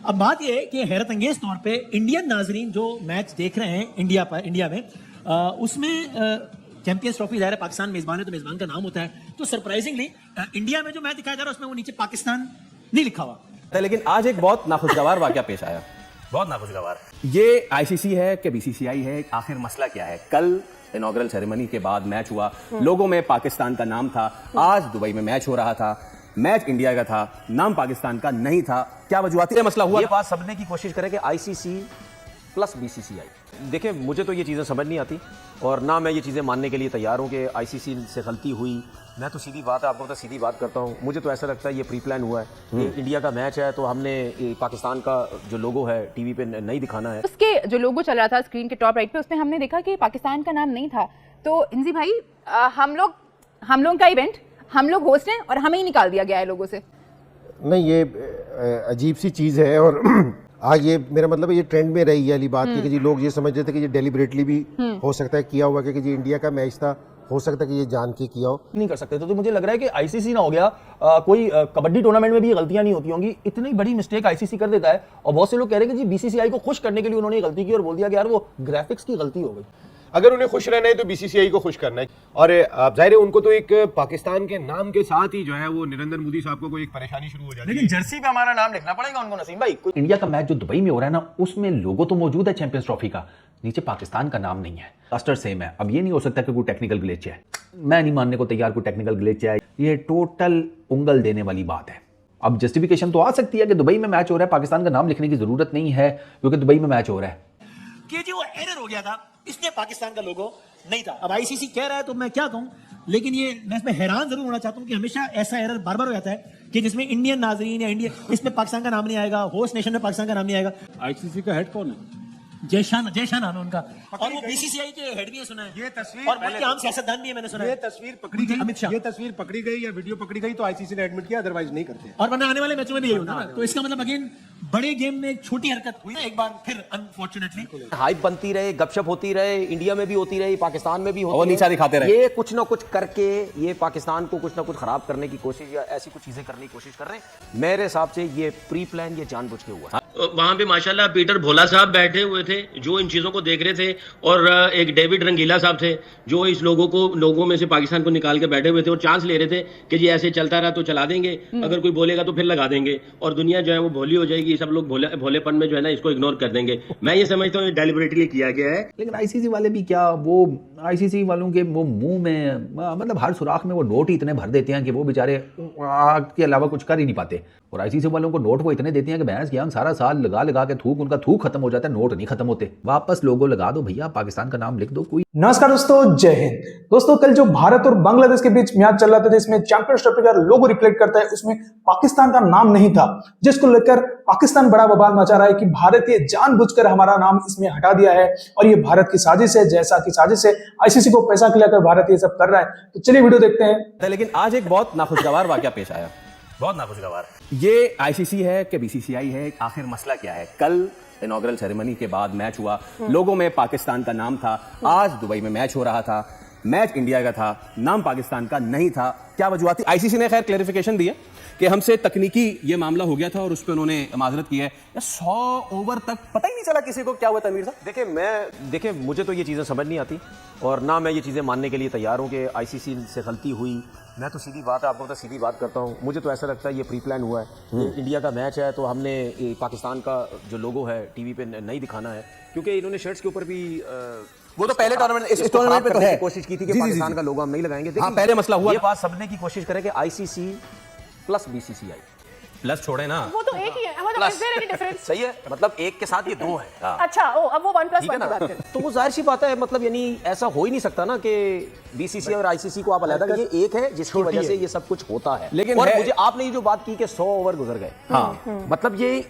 अब बात यह है कि हैरत अंगेज तौर पे इंडियन नाजरीन जो मैच देख रहे हैं इंडिया में उसमें चैंपियंस ट्रॉफी ज़ाहिर है पाकिस्तान मेजबान है तो मेजबान का नाम होता है, तो सरप्राइजिंगली इंडिया में जो मैच दिखाया जा रहा है उसमें वो नीचे पाकिस्तान नहीं लिखा हुआ। लेकिन आज एक बहुत नाखुशगवार वाकया पेश आया, बहुत नाखुशगवार। ये आईसीसी है कि बीसीसीआई है, आखिर मसला क्या है? कल इनॉग्रल सेरेमनी के बाद मैच हुआ, लोगों में पाकिस्तान का नाम था। आज दुबई में मैच हो रहा था, मैच इंडिया का था, नाम पाकिस्तान का नहीं था। क्या वजूहाती मसला हुआ? ये बात समझने की कोशिश करें कि आईसीसी प्लस बीसीसीआई। देखिए, मुझे तो ये चीज़ें समझ नहीं आती और ना मैं ये चीज़ें मानने के लिए तैयार हूँ कि आईसीसी से गलती हुई। मैं तो सीधी बात है, आपको तो सीधी बात करता हूँ, मुझे तो ऐसा लगता है ये प्री प्लान हुआ है। ये इंडिया का मैच है तो हमने पाकिस्तान का जो लोगो है टीवी पे नहीं दिखाना है। उसके जो लोगो चल रहा था स्क्रीन के टॉप राइट पे, उसमें हमने देखा कि पाकिस्तान का नाम नहीं था। तो इंजी भाई, हम लोग का इवेंट, हम लोग होस्ट हैं और हमें ही निकाल दिया गया है लोगों से। नहीं, ये अजीब सी चीज़ है और आज ये मेरा मतलब है ये ट्रेंड में रही है वाली बात कि जी लोग ये समझ रहे थे कि ये डेलिबरेटली भी हो सकता है किया हुआ कि जी इंडिया का मैच था, हो सकता है कि ये जान के किया हो। नहीं कर सकते तो मुझे लग रहा है कि आईसीसी ना हो गया कोई कबड्डी टूर्नामेंट में भी गलतियां नहीं होती होंगी, इतनी बड़ी मिस्टेक आईसीसी कर देता है। और बहुत से लोग कह रहे हैं कि जी बीसीसीआई को खुश करने के लिए उन्होंने गलती की और बोल दिया कि यार वो ग्राफिक्स की गलती हो गई। अगर उन्हें खुश रहना है तो बीसीसीआई को खुश करना है, और जाहिर है उनको तो एक पाकिस्तान के नाम के साथ ही जो है वो नरेंद्र मोदी साहब को कोई एक परेशानी शुरू हो जाती है। लेकिन जर्सी पे हमारा नाम लिखना पड़ेगा उनको नसीम भाई। इंडिया का मैच जो दुबई में हो रहा है ना, उसमें लोगो तो मौजूद है चैंपियंस ट्रॉफी का, नीचे पाकिस्तान का नाम नहीं है, क्लस्टर सेम है। अब ये नहीं हो सकता कि कोई टेक्निकल ग्लिच है, मैं नहीं मानने को तैयार कोई टेक्निकल ग्लिच है, ये टोटल उंगल देने वाली बात है। अब जस्टिफिकेशन तो आ सकती है कि दुबई में मैच हो रहा है, पाकिस्तान का नाम लिखने की जरूरत नहीं है क्योंकि दुबई में मैच हो रहा है कि जी वो एरर हो गया था, इसलिए पाकिस्तान का लोगो नहीं था। अब आईसीसी कह रहा है तो मैं क्या कहूं, लेकिन ये मैं इसमें हैरान जरूर होना चाहता हूं कि हमेशा ऐसा एरर बार बार हो जाता है कि जिसमें इंडियन नाजरीन या इंडिया, इसमें पाकिस्तान का नाम नहीं आएगा, होस्ट नेशन में पाकिस्तान का नाम नहीं आएगा। आईसीसी का हेड कौन है? जयशान नाम है उनका, और वो बीसीसीआई के हेड भी है, सुना है। ये तस्वीर और मुल्क के आम सियासतदान भी है, मैंने सुना है। ये तस्वीर पकड़ी गई, अमित शाह, ये तस्वीर पकड़ी गई या वीडियो पकड़ी गई तो आईसीसी ने एडमिट किया, अदरवाइज नहीं करते। और वरना आने वाले मैचों में भी यही होता है। तो इसका मतलब अगेन बड़े गेम में एक छोटी हरकत हुई ना एक बार फिर, अनफॉर्चुनेटली हाइप बनती रहे, गपशप होती रहे, इंडिया में भी होती रही, पाकिस्तान में भी होती और नीचा दिखाते रहे। ये कुछ ना कुछ करके ये पाकिस्तान को कुछ ना कुछ खराब करने की कोशिश या ऐसी कुछ चीजें करने की कोशिश कर रहे हैं। मेरे हिसाब से ये प्री प्लान, ये जानबूझ के हुआ। वहां पे माशाल्लाह पीटर भोला साहब बैठे हुए थे जो इन चीजों को देख रहे थे, और एक डेविड रंगीला साहब थे जो इस लोगों में से पाकिस्तान को निकाल के बैठे हुए थे और चांस ले रहे थे कि जी ऐसे चलता रहा तो चला देंगे, अगर कोई बोलेगा तो फिर लगा देंगे और दुनिया जो है वो भोली हो जाएगी, सब लोग भोलेपन में जो है ना इसको इग्नोर कर देंगे। मैं ये समझता हूँ डेलिबरेटली किया गया है। लेकिन आईसीसी वाले भी क्या, वो आईसीसी वालों के वो मुंह में मतलब हर सुराख में वो नोट ही इतने भर देते हैं कि वो बेचारे के अलावा कुछ कर ही नहीं पाते। और आईसीसी वालों को नोट वो इतने देते हैं कि भैंस की हम सारा साल लगा लगा के उनका थूक खत्म हो जाता है, नोट नहीं खत्म होते। वापस लोगो लगा दो भैया, पाकिस्तान का नाम लिख दो कोई। नमस्कार दोस्तों, जय हिंद। दोस्तों, कल जो भारत और बांग्लादेश के बीच मैच चल रहा था जिसमें चैंपियंस ट्रॉफी का लोगो रिफ्लेक्ट करता है, उसमें पाकिस्तान का नाम नहीं था, जिसको लेकर पाकिस्तान बड़ा बवाल मचा रहा है कि भारत ये जानबूझकर हमारा नाम इसमें हटा दिया है और ये भारत की साजिश है, जैसा की साजिश है, आईसीसी को पैसा खिलाकर भारत ये सब कर रहा है। तो चलिए वीडियो देखते हैं। लेकिन आज एक बहुत नाखुशगवार वाकया पेश आया, बहुत नाखुशगवार। ये आईसीसी है कि बीसीसीआई है, आखिर मसला क्या है? कल इनॉग्रल सेरेमनी के बाद मैच हुआ, लोगों में पाकिस्तान का नाम था। आज दुबई में मैच हो रहा था, मैच इंडिया का था, नाम पाकिस्तान का नहीं था। क्या वजूहाती? आईसीसी ने खैर क्लैरिफिकेशन दी है कि हमसे तकनीकी ये मामला हो गया था और उस पर उन्होंने माजरत की है। 100 ओवर तक पता ही नहीं चला किसी को क्या हुआ। तनवीर साहब देखिए, मुझे तो ये चीज़ें समझ नहीं आती और ना मैं ये चीज़ें मानने के लिए तैयार हूँ कि आईसीसी से गलती हुई। मैं तो सीधी बात है, आपको तो सीधी बात करता हूँ, मुझे तो ऐसा लगता है ये प्री प्लान हुआ है। ये इंडिया का मैच है तो हमने पाकिस्तान का जो लोगो है टीवी पे नहीं दिखाना है, क्योंकि इन्होंने शर्ट्स के ऊपर भी वो तो पहले टूर्नामेंट, इस टूर्नामेंट पे तो है, कोशिश की थी कि पाकिस्तान का लोगो हम नहीं लगाएंगे। हाँ, पहले मसला हुआ। ये बात समझने की कोशिश करें कि आईसीसी प्लस बीसीसीआई प्लस छोड़े ना, वो तो एक ही है, मतलब is there any difference? सही है, मतलब एक के साथ ये दो है। अच्छा, अब वो 1+1 की बात करें तो वो जाहिर सी बात है, मतलब यानी ऐसा हो ही नहीं सकता ना कि बीसीसीआई और आईसीसी को आप अलग, ये एक है जिसकी वजह से ये सब कुछ होता है। लेकिन और मुझे आपने ये जो बात की कि 100 ओवर गुजर गए, हाँ, मतलब ये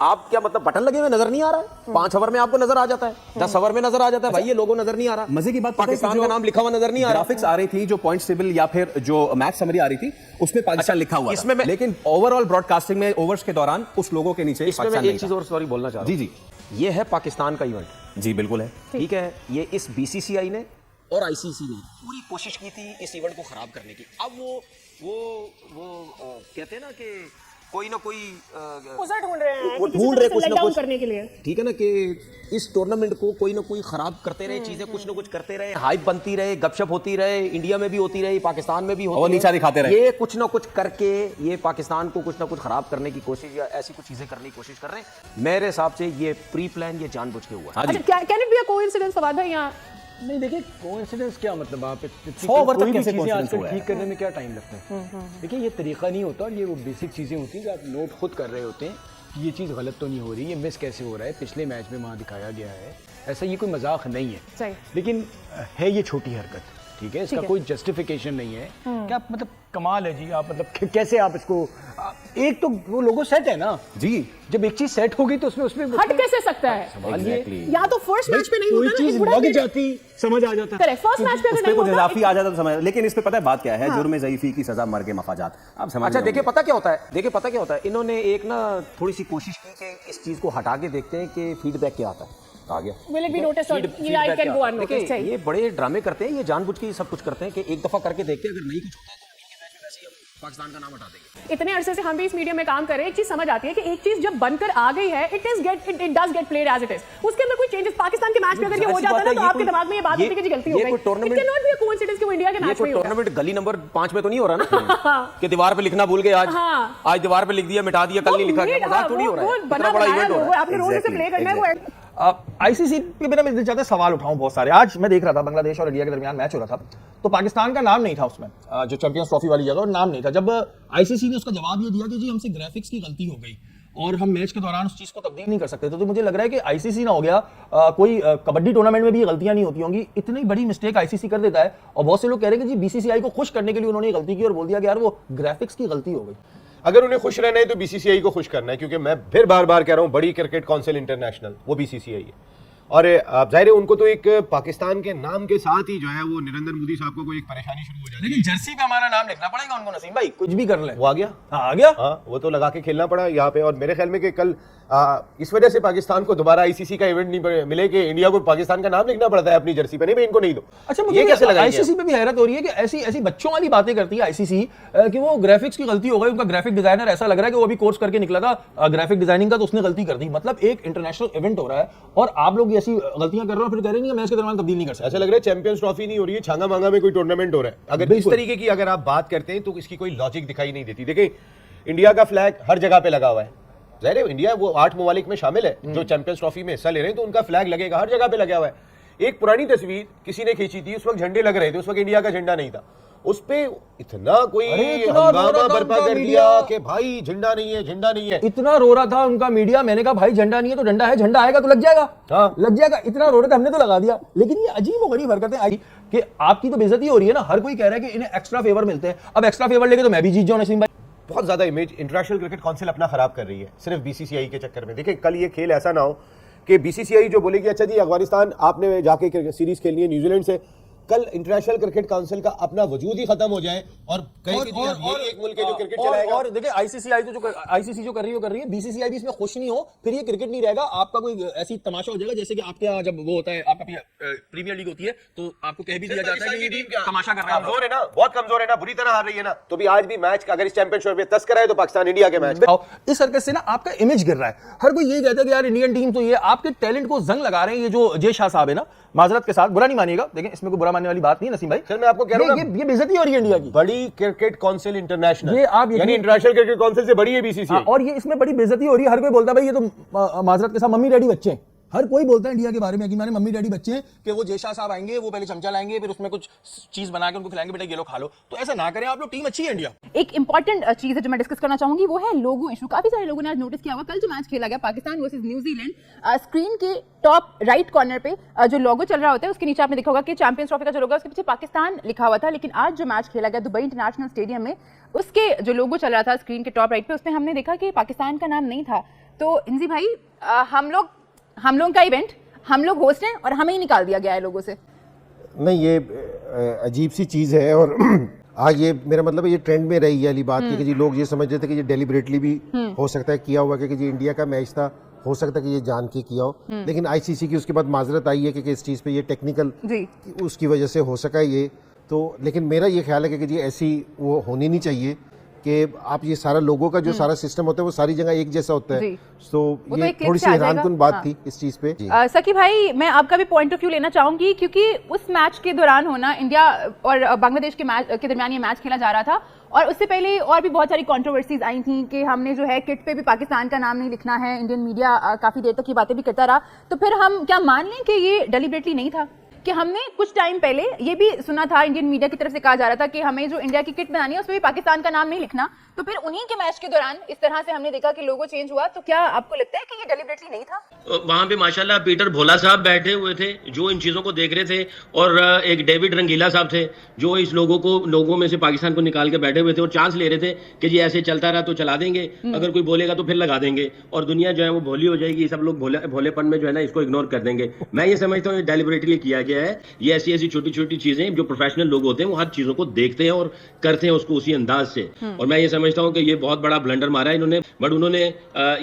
आप क्या मतलब बटन लगे हुए नजर नहीं आ रहा है? 5 ओवर में आपको नजर आ जाता है, 10 ओवर में नजर आ जाता है, भाई ये लोगो नजर नहीं आ रहा। मजे की बात पाकिस्तान का नाम लिखा हुआ नजर नहीं आ रहा। ग्राफिक्स आ रही थी, जो पॉइंट्स टेबल या फिर जो मैच समरी आ रही थी उसमें पाकिस्तान लिखा हुआ इसमें था। लेकिन ओवरऑल ब्रॉडकास्टिंग में ओवर्स के दौरान उस लोगों के नीचे इसमें मैं एक चीज और सॉरी बोलना चाह रहा हूं। जी, ये है पाकिस्तान का इवेंट। जी बिल्कुल है, ठीक है। ये इस बीसीसीआई ने और आईसीसी ने पूरी कोशिश की थी इस इवेंट को खराब करने की। अब वो कहते हैं ना कि कोई ना कोई उसे ढूंढ रहे हैं वो कि किसी ढूंढ तरह रहे से कुछ let ना down कुछ करने के लिए। ठीक है ना कि इस टूर्नामेंट को कोई ना कोई खराब करते रहे, चीजें कुछ ना कुछ करते रहे, हाइप बनती रहे, गपशप होती रहे, इंडिया में भी होती रही, पाकिस्तान में भी होती और नीचा दिखाते रहे। ये कुछ ना कुछ करके ये पाकिस्तान को कुछ ना कुछ खराब करने की कोशिश या ऐसी कुछ चीजें करने की कोशिश कर रहे हैं। मेरे हिसाब से ये प्री प्लान, ये जानबूझ के हुआ। अच्छा, can it be a coincidence Fawad भाई? यहाँ नहीं देखिए कोइंसिडेंस क्या मतलब, आप 100 ओवर तक कैसे चीजें coincidence आजकल हुआ है? ठीक करने में क्या टाइम लगता है? देखिए ये तरीका नहीं होता, और ये वो बेसिक चीजें होती हैं जो आप नोट खुद कर रहे होते हैं कि ये चीज़ गलत तो नहीं हो रही, ये मिस कैसे हो रहा है, पिछले मैच में वहाँ दिखाया गया है, ऐसा ये कोई मजाक नहीं है। सही। लेकिन है ये छोटी हरकत, ठीक है, इसका कोई जस्टिफिकेशन नहीं है। क्या मतलब कमाल है जी, आप मतलब कैसे आप इसको, एक तो वो लोगो सेट है ना जी, जब एक चीज सेट हो गई तो उसमें हट कैसे सकता है? सवाल ये या तो फर्स्ट मैच पे नहीं कोई होता चीज ना, लग जाती समझ आ जाता। करेक्ट, फर्स्ट मैच पे अगर उस पे नहीं कुछ होता इजाफी आ जाता तो समझ, लेकिन इस पे पता है बात क्या है, जुर्म ज़ईफ़ी की सजा मर के मफाजात। आप समझ अच्छा देखिए पता क्या होता है, इन्होंने एक ना थोड़ी सी कोशिश की कि इस चीज को हटा के देखते हैं कि फीडबैक क्या आता है। आ गया Will it be noticed or I can go unnoticed? देखिए सही। ये बड़े ड्रामे करते हैं, ये जानबूझ के सब कुछ करते हैं कि एक दफा करके देखते हैं, अगर नहीं कुछ होता है तो इनके मैच में वैसे ही हम पाकिस्तान का नाम हटा देंगे। इतने अरसे से हम भी इस मीडिया में काम कर रहे हैं, एक चीज समझ आती है कि एक चीज जब बनकर आ गई है, it does get played as it is. उसके अंदर कोई चेंजेस पाकिस्तान के मैच में अगर ये हो जाता है ना, तो आपके दिमाग में ये बात होती है कि जी गलती हो गई। It can not be a coincidence कि वो इंडिया के मैच में ही होगा। टूर्नामेंट गली नंबर 5 में तो नहीं हो रहा ना कि दीवार पे लिखना भूल गए, आज दीवार पे लिख दिया, मिटा दिया, कल नहीं लिखा गया, मजाक थोड़ी हो रहा है। इतना बड़ा इवेंट हो रहा है, आपने रोल से प्ले करना है वो। आईसीसी के बिना मैं चाहता सवाल उठाऊं बहुत सारे। आज मैं देख रहा था बांग्लादेश और इंडिया के दरमियान मैच हो रहा था, तो पाकिस्तान का नाम नहीं था उसमें, जो चैंपियंस ट्रॉफी वाली जगह, और नाम नहीं था। जब आईसीसी ने उसका जवाब ये दिया कि जी हमसे ग्राफिक्स की गलती हो गई और हम मैच के दौरान उस चीज को तब्दील नहीं कर सकते, तो मुझे लग रहा है कि आईसीसी ना हो गया, कोई कबड्डी टूर्नामेंट में भी गलतियां नहीं होती होंगी, इतनी बड़ी मिस्टेक आईसीसी कर देता है। और बहुत से लोग कह रहे हैं कि जी बीसीसीआई को खुश करने के लिए उन्होंने गलती की और बोल दिया कि यार वो ग्राफिक्स की गलती हो गई। अगर उन्हें खुश रहना है तो बीसीसीआई को खुश करना है, क्योंकि मैं फिर बार बार कह रहा हूं, बड़ी क्रिकेट काउंसिल इंटरनेशनल वो बीसीसीआई है। और जाहिर है उनको तो एक पाकिस्तान के नाम के साथ ही जो है वो नरेंद्र मोदी साहब को कोई एक परेशानी शुरू हो जाती है। लेकिन जर्सी पे हमारा नाम लिखना पड़ेगा उनको, नसीम भाई कुछ भी कर ले। वो आ गया, आ गया, हाँ वो तो लगा के खेलना पड़ा यहाँ पे। और मेरे ख्याल में कि कल इस वजह से पाकिस्तान को दोबारा आईसीसी का इवेंट नहीं मिले कि इंडिया को पाकिस्तान का नाम लिखना पड़ता है अपनी जर्सी पे, नहीं भाई इनको नहीं दो। अच्छा मुझे कैसे लगा आईसीसी पे भी हैरत हो रही है कि ऐसी ऐसी बच्चों वाली बातें करती है आईसीसी कि वो ग्राफिक्स की गलती हो गई, उनका ग्राफिक डिजाइनर ऐसा लग रहा है कि वो अभी कोर्स करके निकला था ग्राफिक डिजाइनिंग का, तो उसने गलती कर दी। मतलब एक इंटरनेशनल इवेंट हो रहा है और आप लोग ऐसी गलतियां कर रहे हो, फिर कह रहे हैं मैच के दौरान तब्दील नहीं कर सकते। ऐसा लग रहा है चैंपियंस ट्रॉफी नहीं हो रही है, छांगा मांगा में कोई टूर्नामेंट हो रहा है। अगर इस तरीके की अगर आप बात करते हैं तो इसकी कोई लॉजिक दिखाई नहीं देती। देखिए इंडिया का फ्लैग हर जगह पे लगा हुआ है, जाहिर है इंडिया वो 8 ममालिक में शामिल है जो चैंपियंस ट्रॉफी में हिस्सा ले रहे हैं, तो उनका फ्लैग लगेगा, हर जगह पे लगा हुआ है। एक पुरानी तस्वीर किसी ने खींची थी, उस वक्त झंडे लग रहे थे, उस वक्त इंडिया का झंडा नहीं था, उस पे इतना कोई हंगामा बर्पा कर दिया कि भाई झंडा नहीं है, झंडा नहीं है। इतना रो रहा था उनका मीडिया, मैंने कहा भाई झंडा नहीं है तो डंडा है, झंडा आएगा तो लग जाएगा, हाँ लग जाएगा। इतना रो रहे थे, हमने तो लगा दिया। लेकिन ये अजीब और गरीब हरकतें आई कि आपकी तो बेइज्जती हो रही है ना, हर कोई कह रहा है कि इन्हें एक्स्ट्रा फेवर मिलते हैं, अब एक्स्ट्रा फेवर लेके तो मैं भी जीत जाऊं नसीम भाई। बहुत ज्यादा इमेज इंटरनेशनल क्रिकेट काउंसिल अपना खराब कर रही है सिर्फ बीसीसीआई के चक्कर में। देखिए कल ये खेल ऐसा ना हो कि बीसीसीआई जो बोलेगी अच्छा जी अफगानिस्तान आपने जाके सीरीज खेलनी है न्यूजीलैंड से, कल इंटरनेशनल क्रिकेट काउंसिल का अपना वजूद ही खत्म हो जाए और कहीं कि ये एक मुल्क है जो क्रिकेट चलाएगा। और देखिए आईसीसी जो कर रही है, बीसीसीआई भी इसमें खुश नहीं हो, फिर ये क्रिकेट नहीं रहेगा, आपका कोई ऐसी तमाशा हो जाएगा जैसे कि आपके यहाँ जब वो होता है, आपका प्रीमियर लीग होती है तो आपको कह भी दिया जाता है कि ये तमाशा कर रहा है, कमजोर है ना, बहुत कमजोर है ना, बुरी तरह हार रही है ना, तो भी आज भी मैच अगर इस चैंपियनशिप में तस्करा है तो पाकिस्तान इंडिया के मैच। इस हरकत से ना आपका इमेज गिर रहा है। हर कोई ये कहता है कि यार इंडियन टीम तो ये आपके टैलेंट को जंग लगा रहे हैं। ये जो जय शाह साहब है ना, माजरत के साथ बुरा नहीं मानिएगा, देखिए इसमें कोई बुरा मानने वाली बात नहीं है नसीम भाई, मैं आपको कह रहा हूं ये बेइज्जती हो रही है इंडिया की। बड़ी क्रिकेट काउंसिल इंटरनेशनल, ये आप यानी इंटरनेशनल क्रिकेट काउंसिल से बड़ी है बीसीसीआई, और ये इसमें बड़ी बेइज्जती हो रही है। हर कोई बोलता है भाई ये तो माजरत के साथ मम्मी डैडी बच्चे हैं। हर कोई बोलता है इंडिया के बारे में कि माने मम्मी डैडी बच्चे हैं कि वो जय शाह साहब आएंगे, वो पहले चमचा लाएंगे, फिर उसमें कुछ चीज बना के उनको खिलाएंगे, बेटा ये लो खा लो। तो ऐसा ना करें आप लोग, टीम अच्छी है इंडिया। एक इंपॉर्टेंट चीज है जो मैं डिस्कस करना चाहूंगी, वो है लोगो इशू। काफी सारे लोगों ने आज नोटिस किया होगा, कल जो मैच खेला गया पाकिस्तान वर्सेस न्यूजीलैंड, स्क्रीन के टॉप राइट कॉर्नर पे जो लोगो चल रहा होता है उसके नीचे आपने देखा होगा कि चैंपियंस ट्रॉफी का जो लोगो है उसके पीछे पाकिस्तान लिखा हुआ था। लेकिन आज जो मैच खेला गया दुबई इंटरनेशनल स्टेडियम में, उसके जो लोगो चल रहा था स्क्रीन के टॉप राइट पे, उसमें हमने देखा कि पाकिस्तान का नाम नहीं था। तो इंजी भाई हम लोग का इवेंट, हम लोग होस्ट हैं और हमें ही निकाल दिया गया है लोगों से। नहीं ये अजीब सी चीज़ है। और आज ये मेरा मतलब है ये ट्रेंड में रही वाली बात कि जी लोग ये समझ रहे थे कि ये डेलिबरेटली भी हो सकता है किया हुआ, कि जी इंडिया का मैच था, हो सकता है कि ये जान के किया हो। लेकिन आईसीसी की उसके बाद माजरत आई है कि इस चीज़ पे ये टेक्निकल उसकी वजह से हो सका ये तो। लेकिन मेरा ये ख्याल है कि जी ऐसी वो होनी नहीं चाहिए कि आप ये सारा लोगों का जो सारा सिस्टम होता है वो सारी जगह एक जैसा होता है। जी। तो वो तो ये एक क्लिक थोड़ी से सी आ जाएगा। हैरानकुन बात हाँ। थी इस चीज पे। सकी भाई, मैं आपका भी पॉइंट ऑफ व्यू लेना चाहूंगी, क्योंकि उस मैच के दौरान होना इंडिया और बांग्लादेश के मैच के दरमियान ये मैच खेला जा रहा था, और उससे पहले और भी बहुत सारी कंट्रोवर्सीज आई थी कि हमने जो है किट पे भी पाकिस्तान का नाम नहीं लिखना है। इंडियन मीडिया काफी देर तक ये बातें भी करता रहा। तो फिर हम क्या मान लें कि ये डेलिबरेटली नहीं था, कि हमने कुछ टाइम पहले ये भी सुना था, इंडियन मीडिया की तरफ से कहा जा रहा था कि हमें जो इंडिया की किट बनानी है उसमें भी पाकिस्तान का नाम नहीं लिखना। तो फिर उन्हीं के मैच के दौरान इस तरह से हमने देखा कि लोगो चेंज हुआ। तो क्या आपको लगता है कि ये डेलिबरेटली नहीं था? वहां पे माशाल्लाह पीटर भोला साहब बैठे हुए थे जो इन चीजों को देख रहे थे, और एक डेविड रंगीला साहब थे जो इस लोगों में से पाकिस्तान को निकाल के बैठे हुए थे और चांस ले रहे थे कि जी ऐसे चलता रहा तो चला देंगे, अगर कोई बोलेगा तो फिर लगा देंगे और दुनिया जो है वो भोली हो जाएगी, सब लोग भोलेपन में जो है ना इसको इग्नोर कर देंगे। मैं ये समझता हूँ डेलिबरेटली किया गया है। ये ऐसी छोटी छोटी चीजें जो प्रोफेशनल लोग होते हैं वो हर चीजों को देखते हैं और करते हैं उसको उसी अंदाज से, और मैं ये समझता हूँ कि ये बहुत बड़ा ब्लंडर मारा है इन्होंने। बट उन्होंने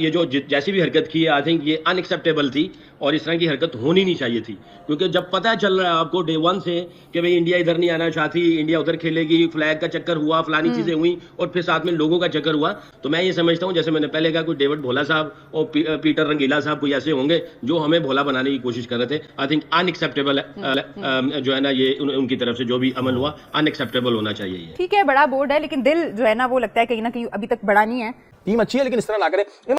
ये जो जैसी भी हरकत की है आई थिंक ये अनएक्सेप्टेबल थी और इस तरह की हरकत होनी नहीं चाहिए थी, क्योंकि जब पता चल रहा है आपको डे वन से कि भाई इंडिया इधर नहीं आना चाहती, इंडिया उधर खेलेगी, फ्लैग का चक्कर हुआ, फलानी चीजें हुई और फिर साथ में लोगों का चक्कर हुआ, तो मैं ये समझता हूँ जैसे मैंने पहले कहा कोई डेविड भोला साहब और पीटर रंगीला साहब कोई ऐसे होंगे जो हमें भोला बनाने की कोशिश कर रहे थे। आई थिंक अनएक्सेप्टेबल जो है ना ये उनकी तरफ से जो भी अमल हुआ अनएक्सेप्टेबल होना चाहिए। ठीक है, बड़ा बोर्ड है, लेकिन दिल जो है ना वो लगता है कहीं ना कहीं अभी तक बड़ा नहीं है। टीम अच्छी है लेकिन इस तरह ना करे।